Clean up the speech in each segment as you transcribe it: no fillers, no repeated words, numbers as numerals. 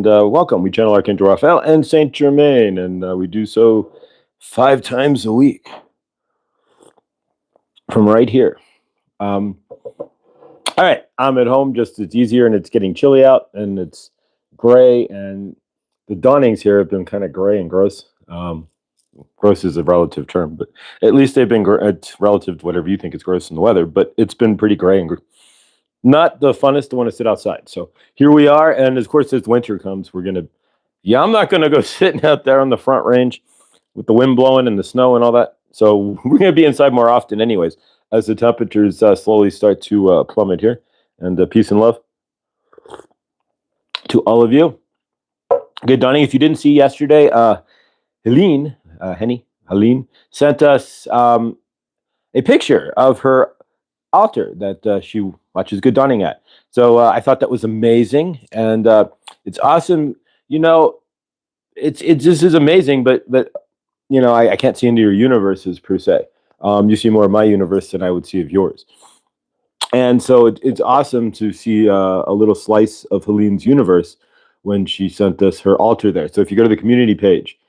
and welcome. We channel Archangel Raphael and Saint Germain, and we do so 5 times a week from right here. All right, I'm at home. Just it's easier, and it's getting chilly out, and it's gray, and the dawnings here have been kind of gray and gross. Gross is a relative term, but at least they've been it's relative to whatever you think is gross in the weather. But it's been pretty gray and not the funnest to want to sit outside. So here we are, and of course, as winter comes, we're gonna. Yeah, I'm not gonna go sitting out there on the front range with the wind blowing and the snow and all that. So we're gonna be inside more often, anyways, as the temperatures slowly start to plummet here. And peace and love to all of you. Good dawning. If you didn't see yesterday, Helene sent us a picture of her altar that she watches Good Dawning at. So I thought that was amazing, and it's awesome. You know, it's this is amazing, but you know, I can't see into your universes per se. You see more of my universe than I would see of yours. And so it's awesome to see a little slice of Helene's universe when she sent us her altar there. So if you go to the community page,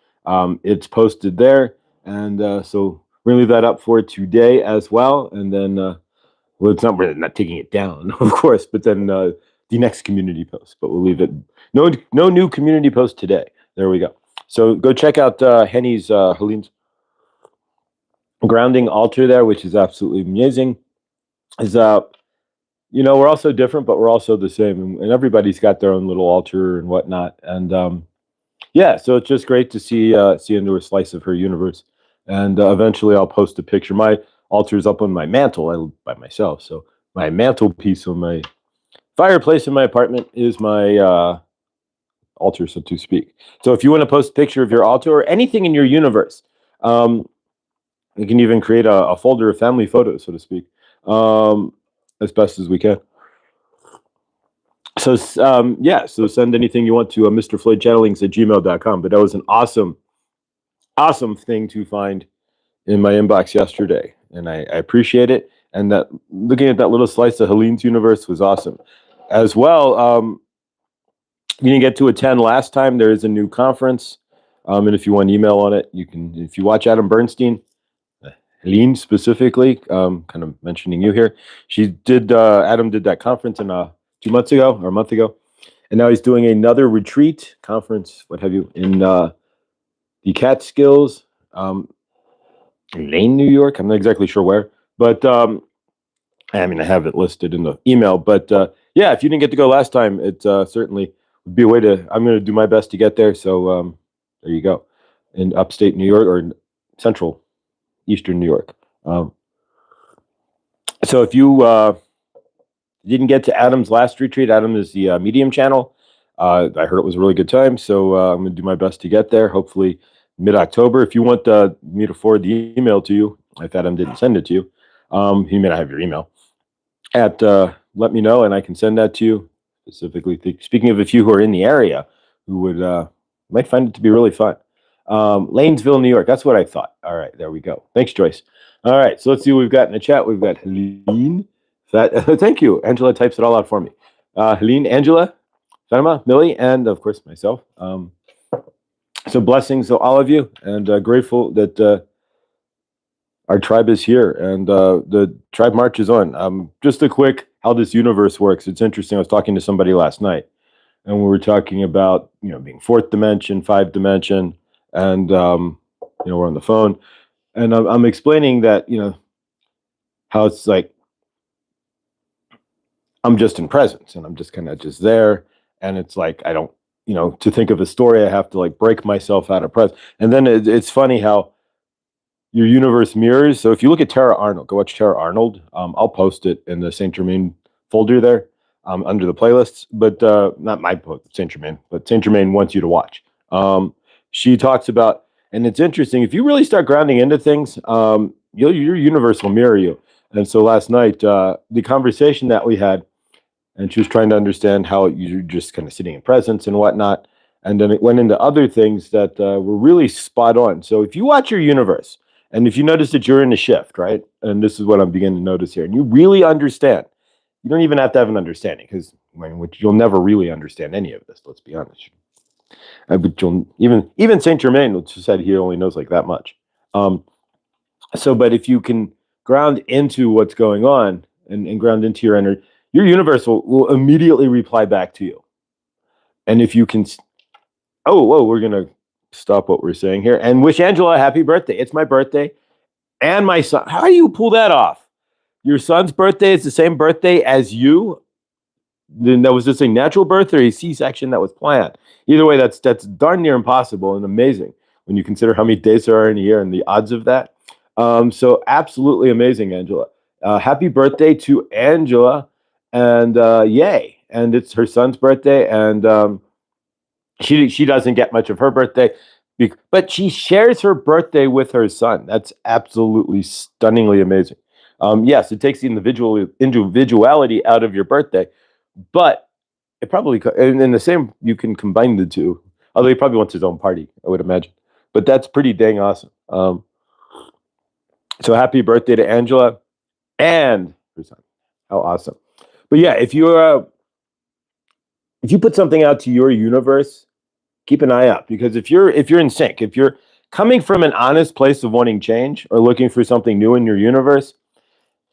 it's posted there. And so we're going to leave that up for today as well. And then, well, it's not, we're not taking it down, of course, but then the next community post. But we'll leave it. No new community post today. There we go. So go check out Helene's grounding altar there, which is absolutely amazing. Is you know, we're all so different, but we're also the same, and everybody's got their own little altar and whatnot. And yeah, so it's just great to see into a slice of her universe. And eventually, I'll post a picture. My altar is up on my mantle. I live by myself, so my mantelpiece on my fireplace in my apartment is my altar, so to speak. So if you want to post a picture of your altar or anything in your universe, we can even create a folder of family photos, so to speak, as best as we can. So, yeah, so send anything you want to Mr. Floyd Channelings at gmail.com. But that was an awesome thing to find in my inbox yesterday, and I appreciate it. And that looking at that little slice of Helene's universe was awesome. As well, you didn't get to attend last time. There is a new conference, and if you want email on it, you can. If you watch Adam Bernstein, Helene specifically, kind of mentioning you here. She did. Adam did that conference in 2 months ago or a month ago, and now he's doing another retreat conference, what have you, in the Catskills, in Lane, New York. I'm not exactly sure where, but I mean, I have it listed in the email. But yeah, if you didn't get to go last time, it certainly would be a way to. I'm going to do my best to get there. So there you go, in upstate New York or central Eastern New York. So if you didn't get to Adam's last retreat, Adam is the Medium channel. I heard it was a really good time, so I'm going to do my best to get there, hopefully mid-October. If you want me to forward the email to you, if Adam didn't send it to you, he may not have your email. Let me know, and I can send that to you. Specifically, speaking of a few who are in the area who would might find it to be really fun. Lanesville, New York. That's what I thought. All right, there we go. Thanks, Joyce. All right, so let's see what we've got in the chat. We've got Helene. Thank you. Angela types it all out for me. Helene, Angela, Fatima, Millie, and of course myself. So blessings to all of you, and grateful that our tribe is here, and the tribe march is on. Just a quick how this universe works. It's interesting. I was talking to somebody last night, and we were talking about being fourth dimension, 5th dimension. And we're on the phone, and I'm explaining that how it's like I'm just in presence, and I'm just kind of just there, and it's like I don't to think of a story, I have to like break myself out of presence. And then it's funny how your universe mirrors. So if you look at Tara Arnold, go watch Tara Arnold. I'll post it in the Saint Germain folder there under the playlists, but not my post, Saint Germain, but Saint Germain wants you to watch. She talks about, and it's interesting, if you really start grounding into things, your universe will mirror you. And so last night, the conversation that we had, and she was trying to understand how you're just kind of sitting in presence and whatnot. And then it went into other things that were really spot on. So if you watch your universe, and if you notice that you're in a shift, right? And this is what I'm beginning to notice here, and you really understand, you don't even have to have an understanding, because you'll never really understand any of this, let's be honest. But even Saint Germain said he only knows like that much. But if you can ground into what's going on and ground into your energy, your universe will immediately reply back to you. And if you can, whoa, we're gonna stop what we're saying here and wish Angela a happy birthday. It's my birthday and my son. How do you pull that off? Your son's birthday is the same birthday as you. Then that was just a natural birth or a C-section that was planned. Either way, that's darn near impossible and amazing when you consider how many days there are in a year and the odds of that. So absolutely amazing, Angela. Happy birthday to Angela, and yay! And it's her son's birthday, and she doesn't get much of her birthday, but she shares her birthday with her son. That's absolutely stunningly amazing. Yes, it takes the individuality out of your birthday, but it probably and in the same you can combine the two. Although he probably wants his own party, I would imagine. But that's pretty dang awesome. So happy birthday to Angela and her son. How awesome! But yeah, if you put something out to your universe, keep an eye out, because if you're in sync, if you're coming from an honest place of wanting change or looking for something new in your universe,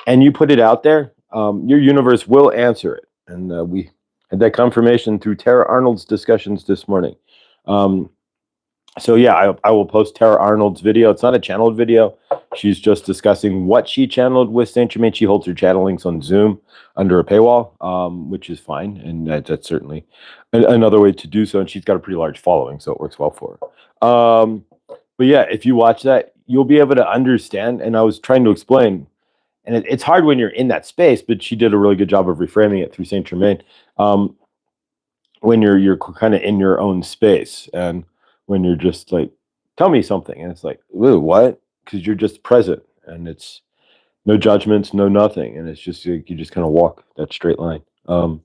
and you put it out there, your universe will answer it. And we had that confirmation through Tara Arnold's discussions this morning. So yeah, I will post Tara Arnold's video. It's not a channeled video. She's just discussing what she channeled with Saint Germain. She holds her channelings on Zoom under a paywall, which is fine, and that's certainly another way to do so. And she's got a pretty large following, so it works well for her. But yeah, if you watch that, you'll be able to understand. And I was trying to explain, and it's hard when you're in that space, but she did a really good job of reframing it through Saint Germain. When you're kind of in your own space, and when you're just like, tell me something, and it's like, ooh, what? Because you're just present, and it's no judgments, no nothing, and it's just like, you just kind of walk that straight line. So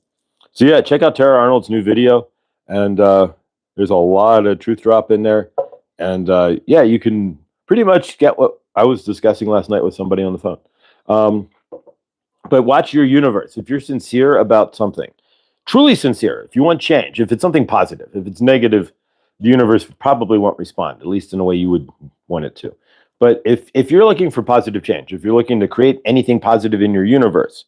yeah, check out Tara Arnold's new video, and there's a lot of truth drop in there, and yeah, you can pretty much get what I was discussing last night with somebody on the phone. But watch your universe. If you're sincere about something, truly sincere, if you want change, if it's something positive, if it's negative, the universe probably won't respond, at least in a way you would want it to. But if you're looking for positive change, if you're looking to create anything positive in your universe,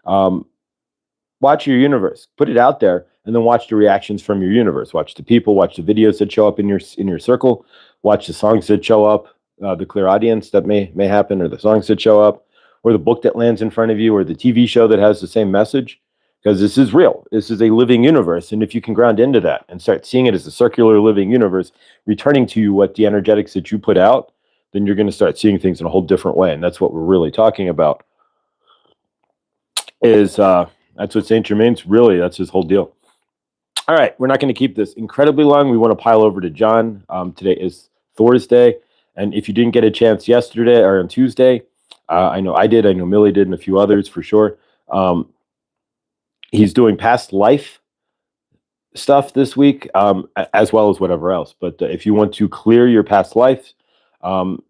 watch your universe, put it out there, and then watch the reactions from your universe. Watch the people, watch the videos that show up in your circle, watch the songs that show up, the clear audience that may happen, or the songs that show up, or the book that lands in front of you, or the TV show that has the same message. Because this is real. This is a living universe. And if you can ground into that and start seeing it as a circular living universe, returning to you what the energetics that you put out, then you're going to start seeing things in a whole different way. And that's what we're really talking about. That's what Saint Germain's really, that's his whole deal. All right, we're not going to keep this incredibly long. We want to pile over to John. Today is Thursday. And if you didn't get a chance yesterday or on Tuesday, I know I did, I know Millie did, and a few others for sure. He's doing past life stuff this week, as well as whatever else. But if you want to clear your past life, and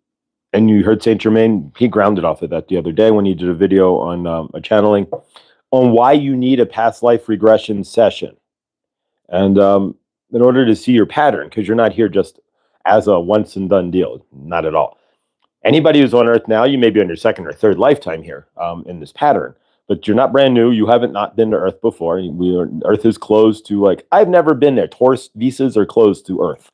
you heard Saint Germain, he grounded off of that the other day when he did a video on a channeling on why you need a past life regression session. And in order to see your pattern, because you're not here just as a once and done deal, not at all. Anybody who's on Earth now, you may be on your second or third lifetime here in this pattern. But you're not brand new. You haven't not been to Earth before. Earth is closed to, like, I've never been there. Tourist visas are closed to Earth.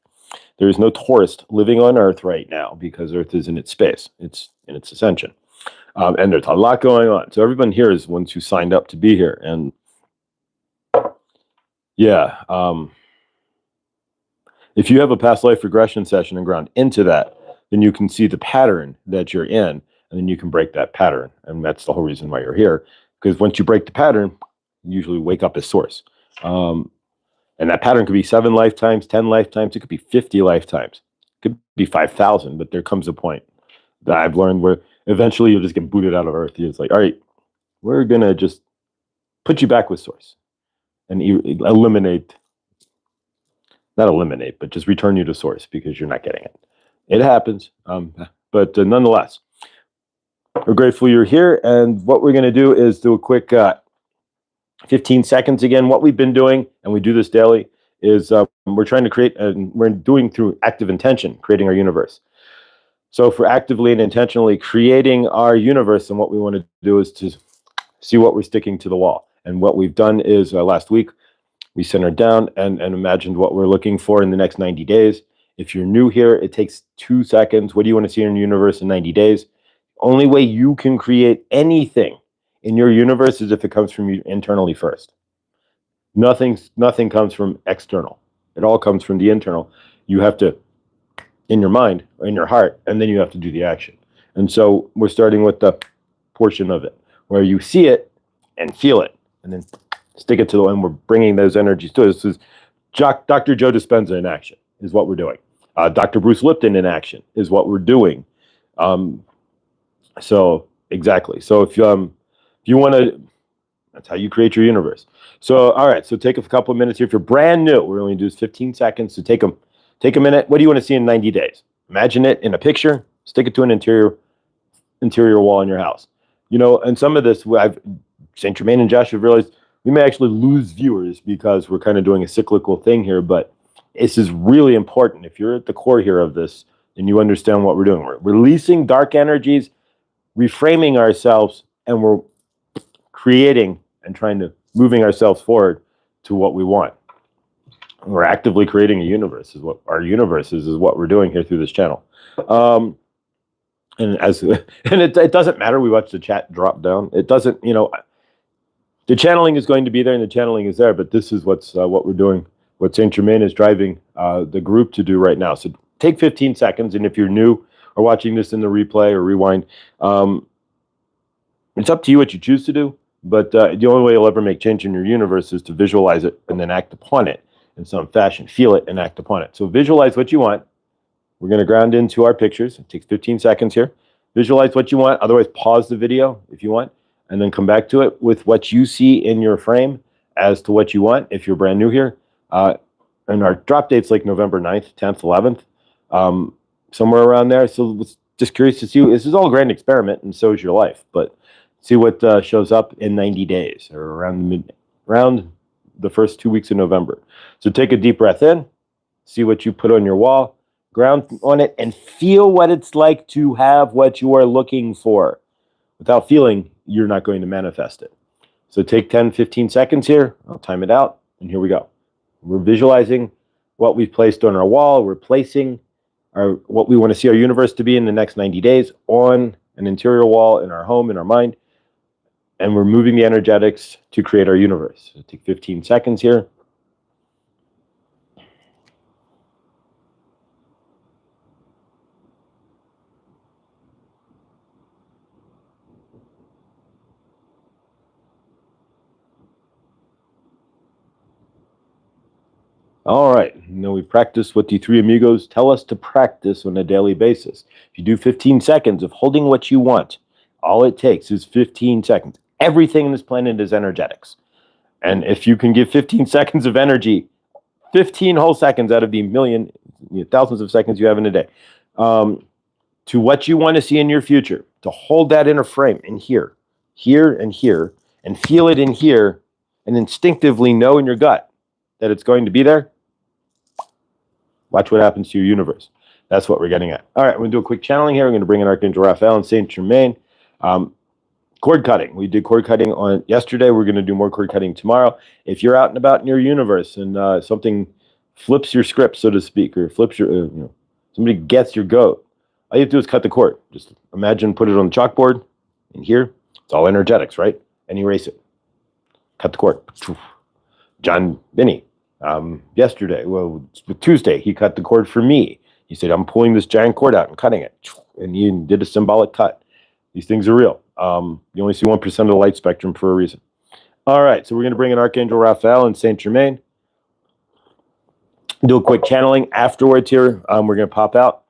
There is no tourist living on Earth right now because Earth is in its space. It's in its ascension. And there's a lot going on. So everyone here is ones who signed up to be here. And yeah, if you have a past life regression session and ground into that, then you can see the pattern that you're in, and then you can break that pattern. And that's the whole reason why you're here. Because once you break the pattern, you usually wake up as source. And that pattern could be 7 lifetimes, 10 lifetimes. It could be 50 lifetimes. It could be 5,000. But there comes a point that I've learned where eventually you'll just get booted out of Earth. It's like, all right, we're going to just put you back with source and eliminate, not eliminate, but just return you to source because you're not getting it. It happens. But nonetheless, we're grateful you're here. And what we're going to do is do a quick 15 seconds again. What we've been doing, and we do this daily, is we're trying to create, and we're doing through active intention, creating our universe. So if we're actively and intentionally creating our universe, and what we want to do is to see what we're sticking to the wall. And what we've done is last week, we centered down and imagined what we're looking for in the next 90 days. If you're new here, it takes 2 seconds. What do you want to see in your universe in 90 days? Only way you can create anything in your universe is if it comes from you internally first. Nothing comes from external. It all comes from the internal. You have to, in your mind, or in your heart, and then you have to do the action. And so we're starting with the portion of it where you see it and feel it, and then stick it to the, and we're bringing those energies to it. This is Dr. Joe Dispenza in action is what we're doing. Dr. Bruce Lipton in action is what we're doing. So exactly. So if you want to, that's how you create your universe. So all right. So take a couple of minutes here. If you're brand new, we're only doing 15 seconds. So take a minute. What do you want to see in 90 days? Imagine it in a picture. Stick it to an interior wall in your house. You know, and some of this, Saint Germain and Josh have realized we may actually lose viewers because we're kind of doing a cyclical thing here, but this is really important. If you're at the core here of this, then you understand what we're doing. We're releasing dark energies, reframing ourselves, and we're creating and trying to moving ourselves forward to what we want. We're actively creating a universe. Is what our universe is what we're doing here through this channel. And it doesn't matter. We watch the chat drop down. It doesn't, you know, the channeling is going to be there and the channeling is there, but this is what we're doing, what Saint Germain is driving the group to do right now. So take 15 seconds, and if you're new or watching this in the replay or rewind, it's up to you what you choose to do, but the only way you'll ever make change in your universe is to visualize it and then act upon it in some fashion. Feel it and act upon it. So visualize what you want. We're going to ground into our pictures. It takes 15 seconds here. Visualize what you want. Otherwise, pause the video if you want, and then come back to it with what you see in your frame as to what you want if you're brand new here. And our drop date's like November 9th, 10th, 11th, somewhere around there. So just curious to see. This is all a grand experiment, and so is your life. But see what shows up in 90 days or around the first 2 weeks of November. So take a deep breath in. See what you put on your wall. Ground on it and feel what it's like to have what you are looking for. Without feeling, you're not going to manifest it. So take 10, 15 seconds here. I'll time it out, and here we go. We're visualizing what we've placed on our wall. We're placing what we want to see our universe to be in the next 90 days on an interior wall in our home, in our mind. And we're moving the energetics to create our universe. So take 15 seconds here. All right, now we practice what the three amigos tell us to practice on a daily basis. If you do 15 seconds of holding what you want, all it takes is 15 seconds. Everything in this planet is energetics. And if you can give 15 seconds of energy, 15 whole seconds out of the thousands of seconds you have in a day, to what you want to see in your future, to hold that in a frame in here, and feel it in here, and instinctively know in your gut that it's going to be there, watch what happens to your universe. That's what we're getting at. All right, we're going to do a quick channeling here. We're going to bring in Archangel Raphael and Saint Germain. Cord cutting. We did cord cutting on yesterday. We're going to do more cord cutting tomorrow. If you're out and about in your universe and something flips your script, so to speak, or flips your, somebody gets your goat, all you have to do is cut the cord. Just imagine, put it on the chalkboard in here. It's all energetics, right? And erase it. Cut the cord. John Binney, yesterday, Tuesday, he cut the cord for me. He said, I'm pulling this giant cord out and cutting it. And he did a symbolic cut. These things are real. You only see 1% of the light spectrum for a reason. All right, so we're going to bring in Archangel Raphael and Saint Germain. Do a quick channeling afterwards here. We're going to pop out.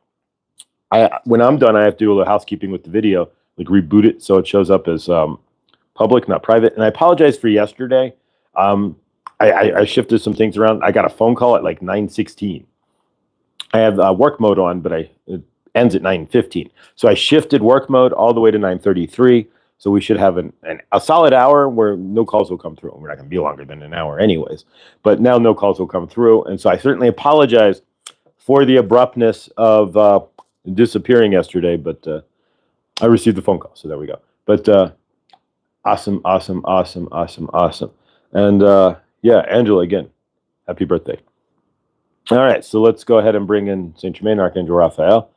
When I'm done, I have to do a little housekeeping with the video, like reboot it so it shows up as public, not private. And I apologize for yesterday. I shifted some things around. I got a phone call at like 9:16. I have work mode on, but it ends at 9:15. So I shifted work mode all the way to 9:33. So we should have a solid hour where no calls will come through. We're not going to be longer than an hour anyways. But now no calls will come through. And so I certainly apologize for the abruptness of disappearing yesterday. But I received a phone call. So there we go. But awesome. And yeah, Angela, again, happy birthday. All right. So let's go ahead and bring in Saint Germain, Archangel Raphael.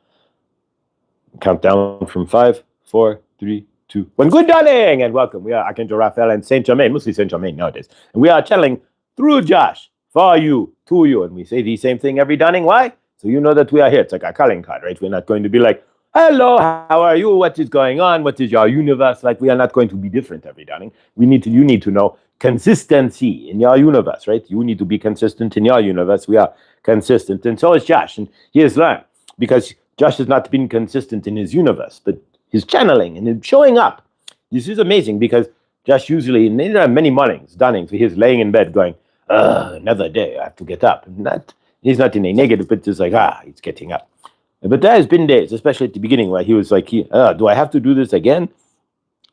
Count down from 5, 4, 3, 2, 1. Good morning and welcome. We are Archangel Raphael and Saint Germain, mostly Saint Germain nowadays. And we are channeling through Josh, for you, to you. And we say the same thing every dawning. Why? So you know that we are here. It's like a calling card, right? We're not going to be like, hello, how are you? What is going on? What is your universe? Like, we are not going to be different every dawning. You need to know consistency in your universe, right? You need to be consistent in your universe. We are consistent. And so is Josh. And he has learned because Josh has not been consistent in his universe, but his channeling and his showing up. This is amazing because Josh usually, in many mornings, dawnings, he is laying in bed going, another day, I have to get up. He's not in a negative, but just like, he's getting up. But there has been days, especially at the beginning, where he was like, do I have to do this again?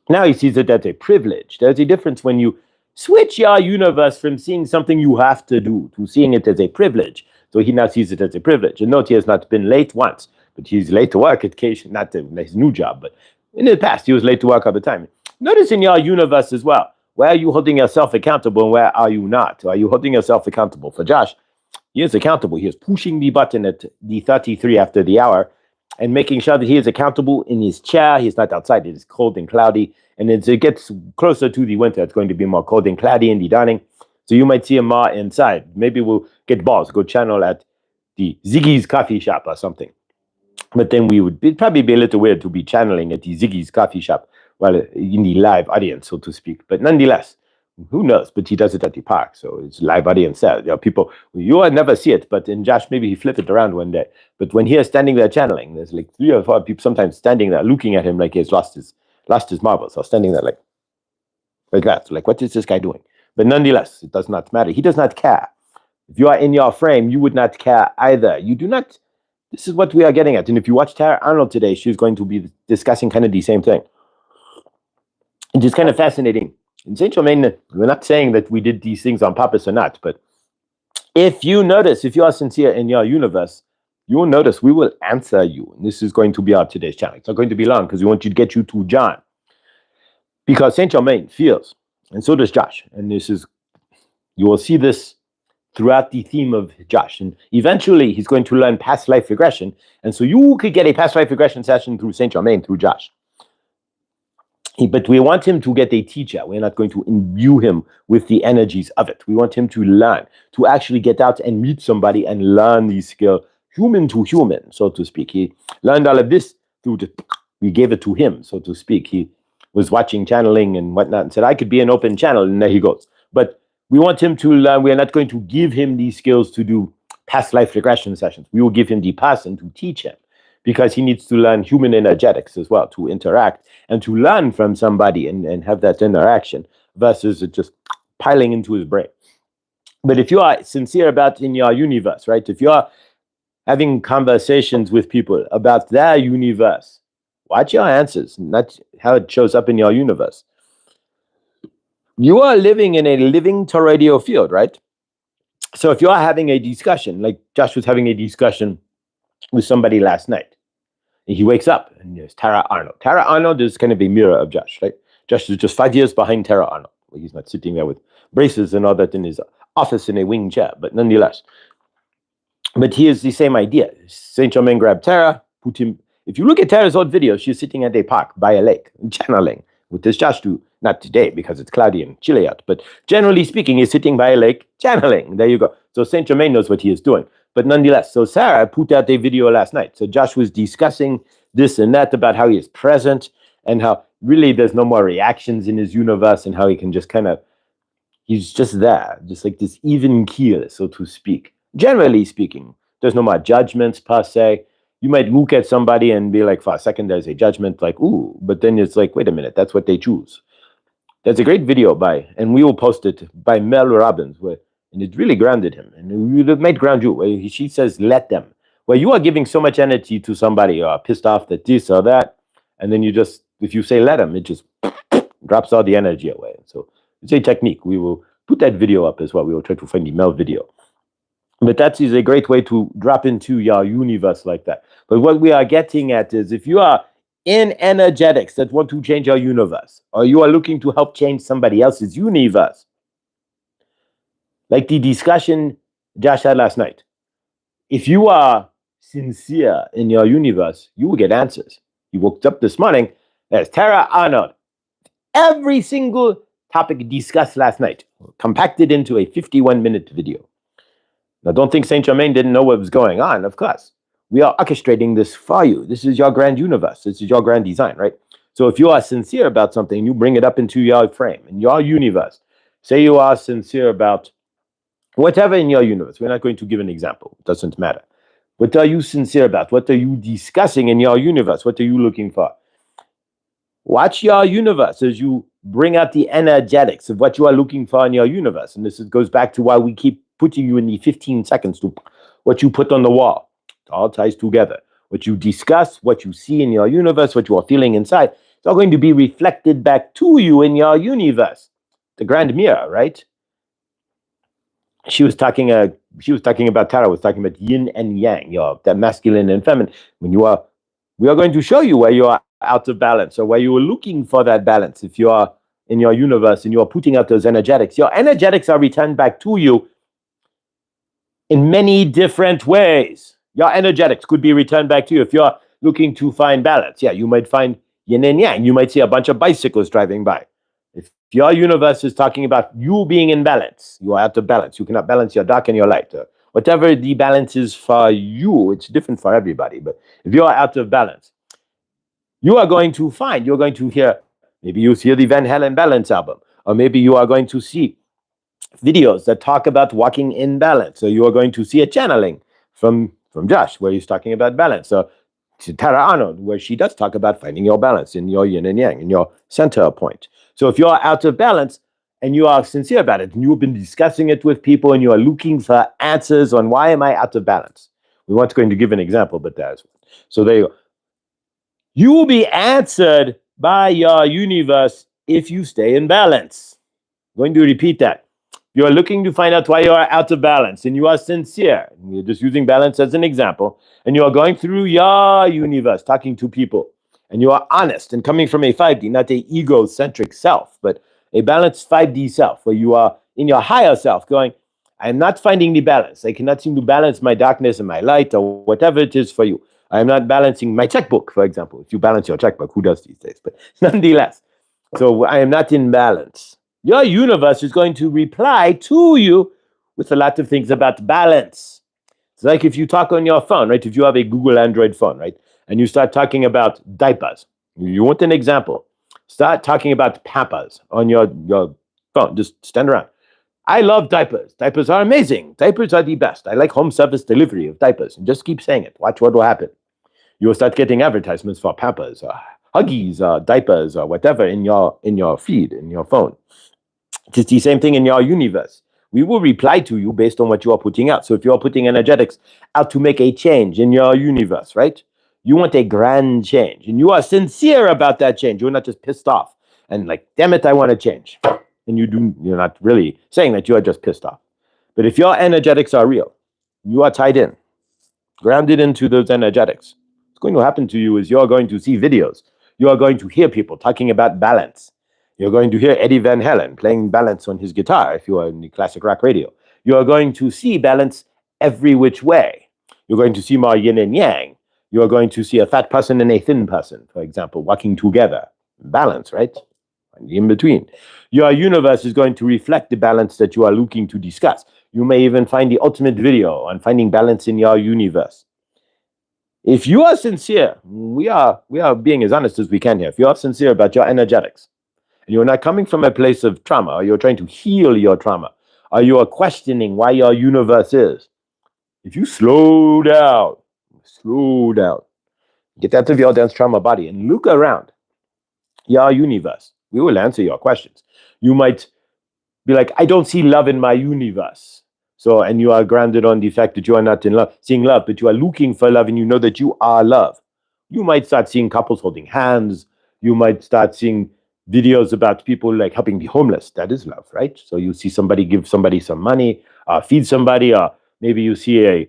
Now he sees it as a privilege. There's a difference when you switch your universe from seeing something you have to do to seeing it as a privilege. So he now sees it as a privilege. And note he has not been late once. But he's late to work at occasion, not to his new job, but in the past, he was late to work all the time. Notice in your universe as well, where are you holding yourself accountable and where are you not? Are you holding yourself accountable? For Josh, he is accountable. He is pushing the button at the 33 after the hour and making sure that he is accountable in his chair. He's not outside. It is cold and cloudy. And as it gets closer to the winter, it's going to be more cold and cloudy in the dawning. So you might see him more inside. Maybe we'll get balls, go channel at the Ziggy's coffee shop or something. But then it'd probably be a little weird to be channeling at the Ziggy's coffee shop while in the live audience, so to speak. But nonetheless, who knows? But he does it at the park, so it's live audience there. You know, people, you will never see it, but in Josh, maybe he flipped it around one day. But when he is standing there channeling, there's like 3 or 4 people sometimes standing there looking at him like he's lost his marbles, or standing there like that. So like, what is this guy doing? But nonetheless, it does not matter. He does not care. If you are in your frame, you would not care either. You do not. This is what we are getting at. And if you watch Tara Arnold today, she's going to be discussing kind of the same thing. It's just kind of fascinating. In Saint Germain, we're not saying that we did these things on purpose or not, but if you notice, if you are sincere in your universe, you will notice we will answer you. And this is going to be our today's channel. It's not going to be long because we want you to get you to John. Because Saint Germain feels, and so does Josh. And you will see this throughout the theme of Josh. And eventually he's going to learn past life regression. And so you could get a past life regression session through Saint Germain, through Josh. But we want him to get a teacher. We're not going to imbue him with the energies of it. We want him to learn, to actually get out and meet somebody and learn these skills, human to human, so to speak. He learned all of this we gave it to him, so to speak. He was watching channeling and whatnot and said, I could be an open channel, and there he goes. But we want him to learn. We are not going to give him these skills to do past life regression sessions. We will give him the person to teach him because he needs to learn human energetics as well, to interact and to learn from somebody and have that interaction versus it just piling into his brain. But if you are sincere about in your universe, right? If you are having conversations with people about their universe, watch your answers, not how it shows up in your universe. You are living in a living to radio field, right? So if you are having a discussion, like Josh was having a discussion with somebody last night, and he wakes up and there's Tara Arnold. Tara Arnold is kind of a mirror of Josh, right? Josh is just 5 years behind Tara Arnold. Well, he's not sitting there with braces and all that in his office in a wing chair, but nonetheless. But he is the same idea. Saint Germain grabbed Tara, put him. If you look at Tara's old video, she's sitting at a park by a lake, channeling. What does Josh do? Not today because it's cloudy and chilly out, but generally speaking, he's sitting by a lake channeling. There you go. So Saint Germain knows what he is doing. But nonetheless, so Sarah put out a video last night. So Josh was discussing this and that about how he is present and how really there's no more reactions in his universe and how he can just he's just there, just like this even keel, so to speak. Generally speaking, there's no more judgments per se. You might look at somebody and be like, for a second, there's a judgment, like, ooh, but then it's like, wait a minute, that's what they choose. There's a great video and we will post it, by Mel Robbins, and it really grounded him. And it might ground you. She says, let them. Where you are giving so much energy to somebody, you are pissed off that this or that, and then you just if you say let him, it just drops all the energy away. So it's a technique. We will put that video up as well. We will try to find the Mel video. But that is a great way to drop into your universe like that. But what we are getting at is if you are in energetics that want to change your universe, or you are looking to help change somebody else's universe, like the discussion Josh had last night, if you are sincere in your universe, you will get answers. You woke up this morning, there's Tara Arnold. Every single topic discussed last night, compacted into a 51-minute video. Now, don't think Saint Germain didn't know what was going on. Of course, we are orchestrating this for you. This is your grand universe. This is your grand design, right? So if you are sincere about something, you bring it up into your frame, in your universe. Say you are sincere about whatever in your universe. We're not going to give an example. It doesn't matter. What are you sincere about? What are you discussing in your universe? What are you looking for? Watch your universe as you bring out the energetics of what you are looking for in your universe. And this goes back to why we keep putting you in the 15 seconds to what you put on the wall. It all ties together. What you discuss, what you see in your universe, what you are feeling inside, it's all going to be reflected back to you in your universe. The grand mirror, right? She was talking about Tara was talking about yin and yang, that masculine and feminine. We are going to show you where you are out of balance or where you are looking for that balance. If you are in your universe and you are putting out those energetics, your energetics are returned back to you in many different ways. Your energetics could be returned back to you if you're looking to find balance. Yeah, you might find yin and yang. You might see a bunch of bicycles driving by. If your universe is talking about you being in balance, you are out of balance. You cannot balance your dark and your light. Whatever the balance is for you, it's different for everybody. But if you are out of balance, you're going to hear, maybe you hear the Van Halen Balance album, or maybe you are going to see videos that talk about walking in balance. So you are going to see a channeling from Josh, where he's talking about balance. So to Tara Arnold, where she does talk about finding your balance in your yin and yang, in your center point. So if you're out of balance and you are sincere about it, and you've been discussing it with people and you are looking for answers on why am I out of balance? We weren't going to give an example, but that's one. So there you go. You will be answered by your universe if you stay in balance. I'm going to repeat that. You are looking to find out why you are out of balance and you are sincere. You're just using balance as an example. And you are going through your universe, talking to people. And you are honest and coming from a 5D, not a egocentric self, but a balanced 5D self, where you are in your higher self going, I am not finding the balance. I cannot seem to balance my darkness and my light or whatever it is for you. I am not balancing my checkbook, for example. If you balance your checkbook, who does these days? But nonetheless, so I am not in balance. Your universe is going to reply to you with a lot of things about balance. It's like if you talk on your phone, right? If you have a Google Android phone, right? And you start talking about diapers. You want an example. Start talking about Pampers on your phone. Just stand around. I love diapers. Diapers are amazing. Diapers are the best. I like home service delivery of diapers. And just keep saying it. Watch what will happen. You will start getting advertisements for Pampers, Huggies, diapers, or whatever in your feed, in your phone. It's the same thing in your universe. We will reply to you based on what you are putting out. So if you are putting energetics out to make a change in your universe, right? You want a grand change, and you are sincere about that change. You're not just pissed off and like, damn it, I want to change. And you're not really saying that, you are just pissed off. But if your energetics are real, you are tied in, grounded into those energetics. What's going to happen to you is you're going to see videos. You are going to hear people talking about balance. You're going to hear Eddie Van Halen playing balance on his guitar if you are in the classic rock radio. You are going to see balance every which way. You're going to see more yin and yang. You are going to see a fat person and a thin person, for example, walking together. Balance, right? In between. Your universe is going to reflect the balance that you are looking to discuss. You may even find the ultimate video on finding balance in your universe. If you are sincere, we are being as honest as we can here. If you are sincere about your energetics, and you're not coming from a place of trauma, or you're trying to heal your trauma, or you are questioning why your universe is, if you slow down, get out of your dense trauma body and look around your universe, we will answer your questions. You might be like, I don't see love in my universe. So, and you are grounded on the fact that you are not in love, seeing love, but you are looking for love and you know that you are love. You might start seeing couples holding hands. You might start seeing videos about people like helping the homeless. That is love, right? So you see somebody give somebody some money, feed somebody, or maybe you see a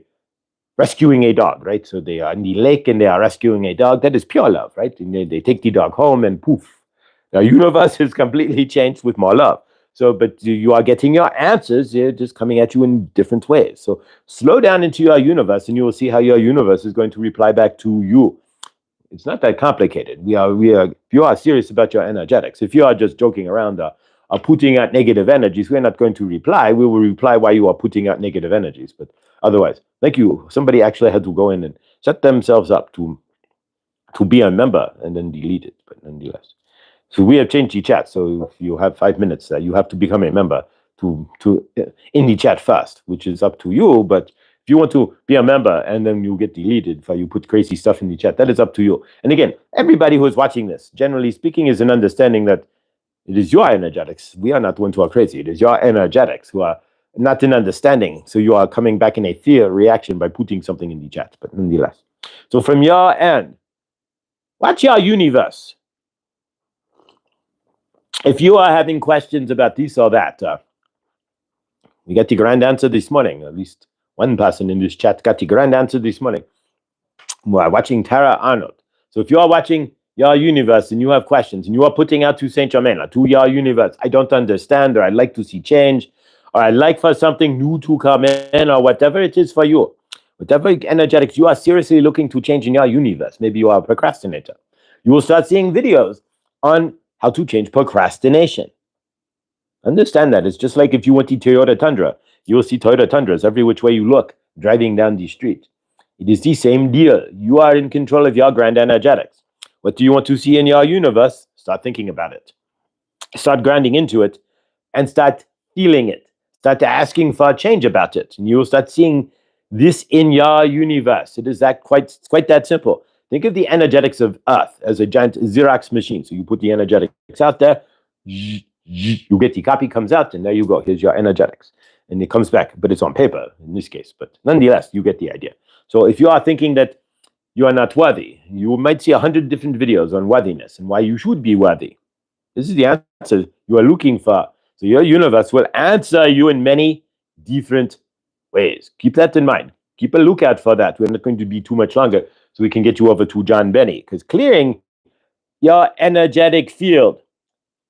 rescuing a dog, right? So they are in the lake and they are rescuing a dog. That is pure love, right? And they take the dog home and poof, the universe is completely changed with more love. So, but you are getting your answers, they're just coming at you in different ways. So slow down into your universe and you will see how your universe is going to reply back to you. It's not that complicated. If you are serious about your energetics, if you are just joking around or putting out negative energies, we're not going to reply. We will reply why you are putting out negative energies. But otherwise, like you, somebody actually had to go in and set themselves up to be a member and then delete it. But nonetheless, so we have changed the chat. So if you have 5 minutes, you have to become a member to in the chat first, which is up to you. But if you want to be a member and then you get deleted for you put crazy stuff in the chat, that is up to you. And again, everybody who is watching this, generally speaking, is an understanding that it is your energetics. We are not the ones who are crazy. It is your energetics who are not in understanding. So you are coming back in a fear reaction by putting something in the chat. But nonetheless, so from your end, watch your universe. If you are having questions about this or that, we got the grand answer this morning. At least one person in this chat got the grand answer this morning. We are watching Tara Arnold. So if you are watching your universe and you have questions and you are putting out to Saint Germain, or to your universe, I don't understand, or I'd like to see change, or I'd like for something new to come in, or whatever it is for you, whatever energetics you are seriously looking to change in your universe, maybe you are a procrastinator, you will start seeing videos on how to change procrastination. Understand that. It's just like if you want the Toyota Tundra, you will see Toyota Tundras every which way you look, driving down the street. It is the same deal. You are in control of your grand energetics. What do you want to see in your universe? Start thinking about it. Start grounding into it and start feeling it. Start asking for a change about it. And you will start seeing this in your universe. It is quite that simple. Think of the energetics of Earth as a giant Xerox machine. So you put the energetics out there, you get the copy, comes out, and there you go. Here's your energetics. And it comes back, but it's on paper in this case. But nonetheless, you get the idea. So if you are thinking that you are not worthy, you might see 100 different videos on worthiness and why you should be worthy. This is the answer you are looking for. So your universe will answer you in many different ways. Keep that in mind. Keep a lookout for that. We're not going to be too much longer, so we can get you over to John Benny, because clearing your energetic field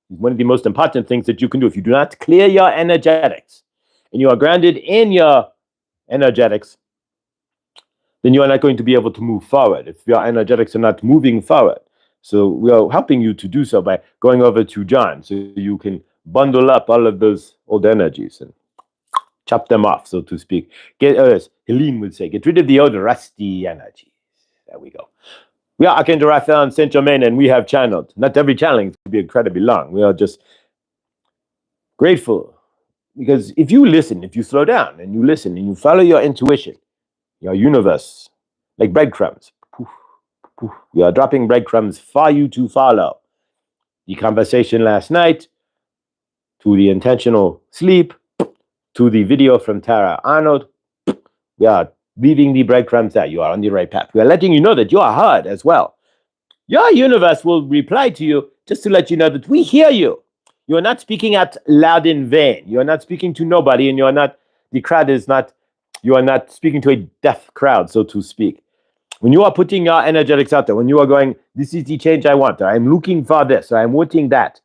is one of the most important things that you can do. If you do not clear your energetics and you are grounded in your energetics, then you are not going to be able to move forward if your energetics are not moving forward. So we are helping you to do so by going over to John, so you can bundle up all of those old energies and chop them off, so to speak. As Helene would say, get rid of the old rusty energies. There we go. We are Archangel Raphael and Saint Germain, and we have channeled. Not every channeling will be incredibly long. We are just grateful, because if you listen, if you slow down and you listen and you follow your intuition, your universe, like breadcrumbs, poof, poof, we are dropping breadcrumbs for you to follow. The conversation last night, to the intentional sleep, to the video from Tara Arnold, we are leaving the breadcrumbs there. You are on the right path. We are letting you know that you are heard as well. Your universe will reply to you just to let you know that we hear you. You are not speaking out loud in vain. You are not speaking to nobody, and the crowd is not, you are not speaking to a deaf crowd, so to speak. When you are putting your energetics out there, when you are going, this is the change I want, or I'm looking for this, or I'm wanting that,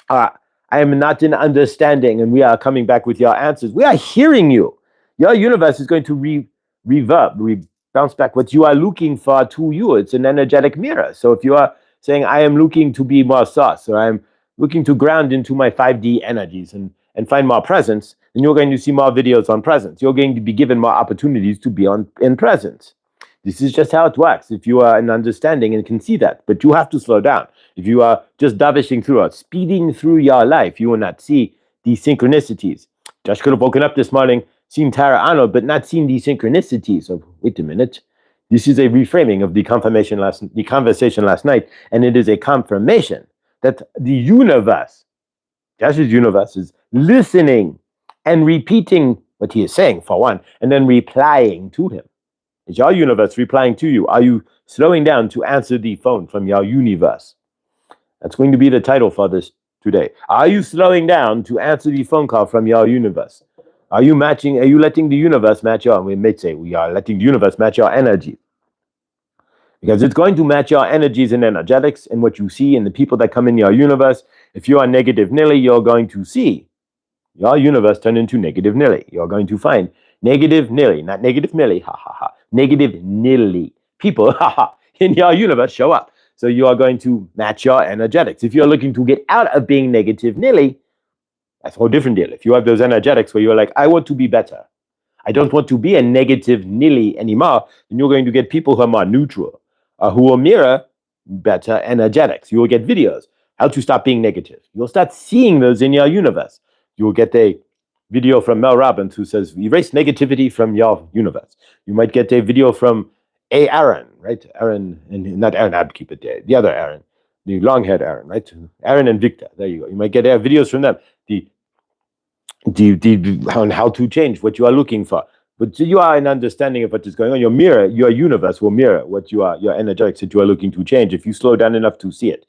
I am not in understanding, and we are coming back with your answers. We are hearing you. Your universe is going to bounce back what you are looking for to you. It's an energetic mirror. So if you are saying, I am looking to be more sauce, or I'm looking to ground into my 5D energies and find more presence, then you're going to see more videos on presence. You're going to be given more opportunities to be in presence. This is just how it works if you are in understanding and can see that. But you have to slow down. If you are just davishing through or speeding through your life, you will not see these synchronicities. Josh could have woken up this morning, seen Tara Arnold, but not seen these synchronicities of, wait a minute, this is a reframing of the conversation last night, and it is a confirmation that the universe, Josh's universe, is listening and repeating what he is saying, for one, and then replying to him. Is your universe replying to you? Are you slowing down to answer the phone from your universe? That's going to be the title for this today. Are you slowing down to answer the phone call from your universe? Are you letting the universe match your, we may say we are letting the universe match your energy. Because it's going to match your energies and energetics and what you see and the people that come in your universe. If you are negative Nilly, you're going to see your universe turn into negative Nilly. You're going to find negative Nilly, not negative Millie, ha ha ha, negative Nilly. People, ha ha, in your universe show up. So you are going to match your energetics. If you're looking to get out of being negative Nilly, that's a whole different deal. If you have those energetics where you're like, I want to be better, I don't want to be a negative Nilly anymore, then you're going to get people who are more neutral, who will mirror better energetics. You will get videos, how to stop being negative. You'll start seeing those in your universe. You will get a video from Mel Robbins who says, erase negativity from your universe. You might get a video from Aaron, right? Aaron, and not Aaron Abkeep, but the other Aaron, the long-haired Aaron, right? Aaron and Victor, there you go. You might get videos from them. On how to change what you are looking for. But you are an understanding of what is going on. Your universe will mirror what you are, your energetics that you are looking to change if you slow down enough to see it.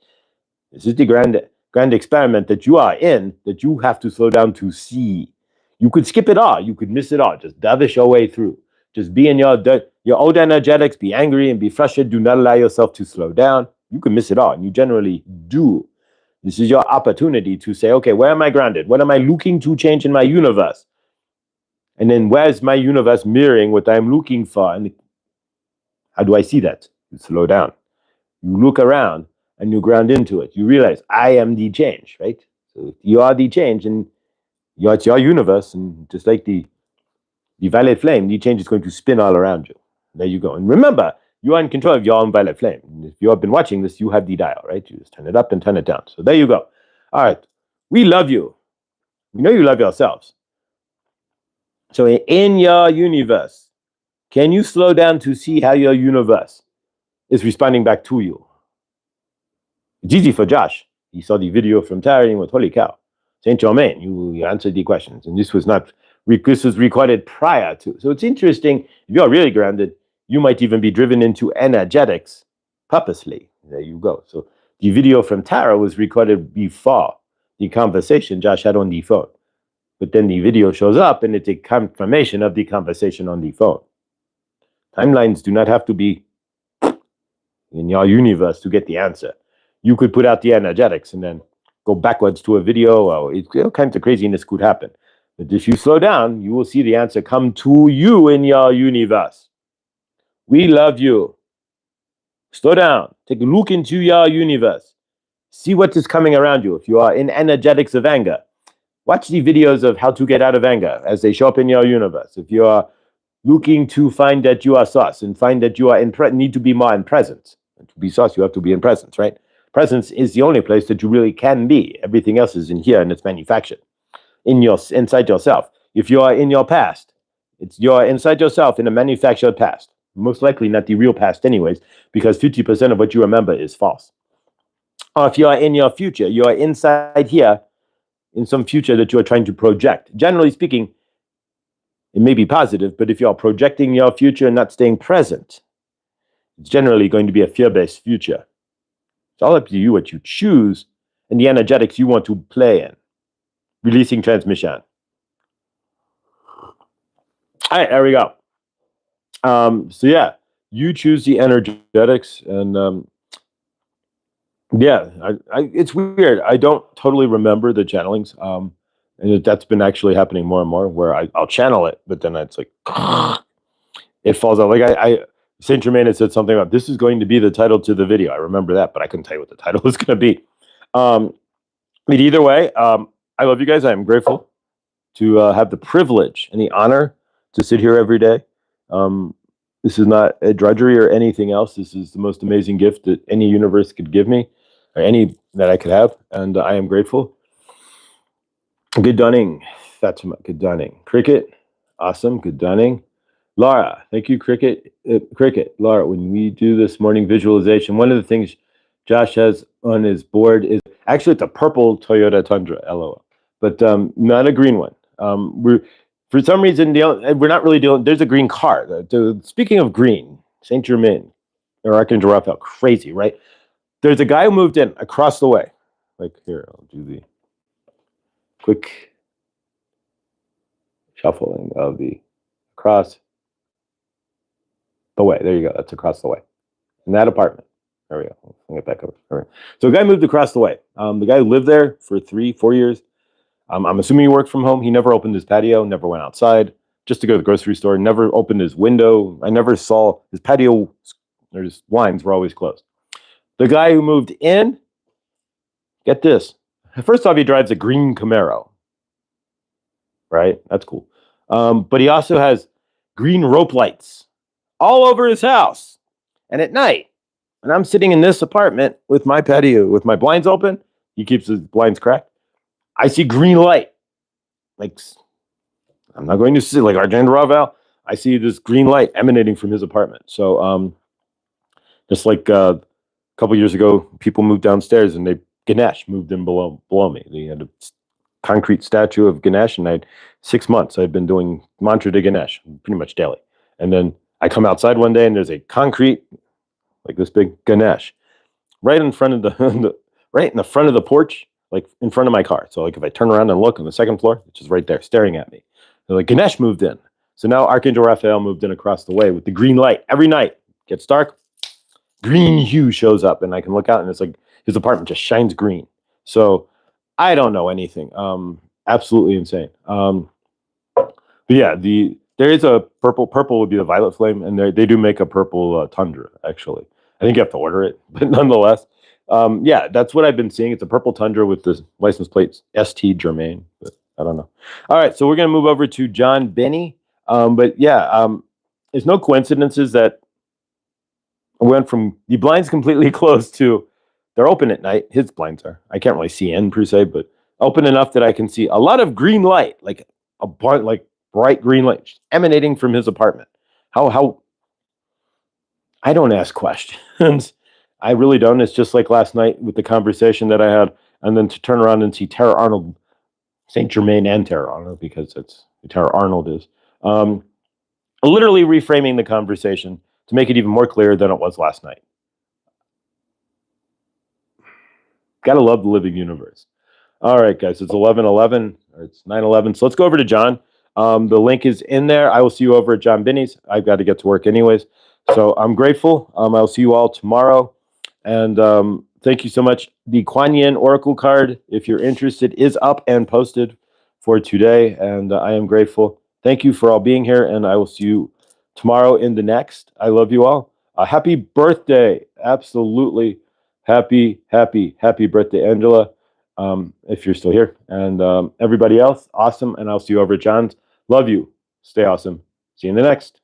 This is the grand experiment that you are in, that you have to slow down to see. You could skip it all. You could miss it all. Just dovish your way through. Just be in your old energetics, be angry and be frustrated. Do not allow yourself to slow down. You can miss it all, and you generally do. This is your opportunity to say, okay, where am I grounded? What am I looking to change in my universe? And then where's my universe mirroring what I'm looking for? And how do I see that? You slow down. You look around and you ground into it. You realize I am the change, right? So you are the change and it's your universe. And just like the violet flame, the change is going to spin all around you. There you go. And remember, you are in control of your own violet flame. And if you have been watching this, you have the dial, right? You just turn it up and turn it down. So there you go. All right. We love you. We know you love yourselves. So in your universe, can you slow down to see how your universe is responding back to you? It's easy for Josh. He saw the video from Tara and went, holy cow, Saint Germain, you answered the questions. And this was recorded prior to. So it's interesting. If you're really grounded, you might even be driven into energetics purposely. There you go. So the video from Tara was recorded before the conversation Josh had on the phone. But then the video shows up and it's a confirmation of the conversation on the phone. Timelines do not have to be in your universe to get the answer. You could put out the energetics and then go backwards to a video. Or all kinds of craziness could happen. But if you slow down, you will see the answer come to you in your universe. We love you. Slow down. Take a look into your universe. See what is coming around you. If you are in energetics of anger, watch the videos of how to get out of anger as they show up in your universe. If you are looking to find that you are sauce and find that you are need to be more in presence. And to be sauce, you have to be in presence, right? Presence is the only place that you really can be. Everything else is in here and it's manufactured inside yourself. If you are in your past, you're inside yourself in a manufactured past. Most likely not the real past anyways, because 50% of what you remember is false. Or if you are in your future, you are inside here in some future that you are trying to project. Generally speaking, it may be positive, but if you are projecting your future and not staying present, it's generally going to be a fear-based future. It's all up to you what you choose and the energetics you want to play in. Releasing transmission. All right, there we go. So yeah, you choose the energetics, and yeah, it's weird. I don't totally remember the channelings, and that's been actually happening more and more. Where I'll channel it, but then it's like it falls out. Like Saint Germain had said something about this is going to be the title to the video. I remember that, but I couldn't tell you what the title was going to be. But either way, I love you guys. I am grateful to have the privilege and the honor to sit here every day. This is not a drudgery or anything else. This is the most amazing gift that any universe could give me, or any that I could have, and I am grateful. Good Dunning, Fatima, good Dunning. Cricket, awesome, good Dunning. Laura, thank you, Cricket. Cricket, Laura, when we do this morning visualization, one of the things Josh has on his board is actually it's a purple Toyota Tundra, LOL, but not a green one. For some reason, we're not really dealing. There's a green car. Speaking of green, Saint Germain or Archangel Raphael, crazy, right? there's a guy who moved in across the way. Like here, I'll do the quick shuffling of the across the way. There you go. That's across the way. In that apartment. There we go. I'll get back over. All right. So a guy moved across the way. The guy who lived there for 3-4 years. I'm assuming he worked from home. He never opened his patio, never went outside, just to go to the grocery store, never opened his window. I never saw his patio, or his blinds were always closed. The guy who moved in, get this. First off, he drives a green Camaro. Right? That's cool. But he also has green rope lights all over his house. And at night, and I'm sitting in this apartment with my patio, with my blinds open, he keeps his blinds cracked. I see green light. Like, I'm not going to see, like Argent Raval, I see this green light emanating from his apartment. So, just like a couple years ago, people moved downstairs and Ganesh moved in below me. They had a concrete statue of Ganesh, and 6 months I've been doing mantra to Ganesh pretty much daily. And then I come outside one day and there's a concrete, like this big Ganesh, right in front of the right in the front of the porch, like in front of my car. So like if I turn around and look on the second floor, it's just right there staring at me. They're like, Ganesh moved in. So now Archangel Raphael moved in across the way with the green light. Every night, gets dark, green hue shows up, and I can look out and it's like his apartment just shines green. So I don't know anything. Absolutely insane. But yeah, there is a purple. Purple would be the violet flame, and they do make a purple tundra. Actually, I think you have to order it, but nonetheless, yeah, that's what I've been seeing. It's a purple tundra with the license plates ST Germain. But I don't know. All right, so we're gonna move over to John Benny. But yeah, there's no coincidences that I went from the blinds completely closed to they're open at night. His blinds are. I can't really see in per se, but open enough that I can see a lot of green light, like bright green light emanating from his apartment. How I don't ask questions. I really don't. It's just like last night with the conversation that I had, and then to turn around and see Tara Arnold, Saint Germain and Tara Arnold, because it's who Tara Arnold is. Literally reframing the conversation to make it even more clear than it was last night. Gotta love the living universe. All right, guys, it's 11:11, or it's 9:11. So let's go over to John. The link is in there. I will see you over at John Binney's. I've got to get to work anyways. So I'm grateful. I'll see you all tomorrow. And thank you so much. The Kuan Yin Oracle card, if you're interested, is up and posted for today. And I am grateful. Thank you for all being here. And I will see you tomorrow in the next. I love you all. Happy birthday. Absolutely. Happy birthday, Angela. If you're still here. And everybody else, awesome. And I'll see you over at John's. Love you. Stay awesome. See you in the next.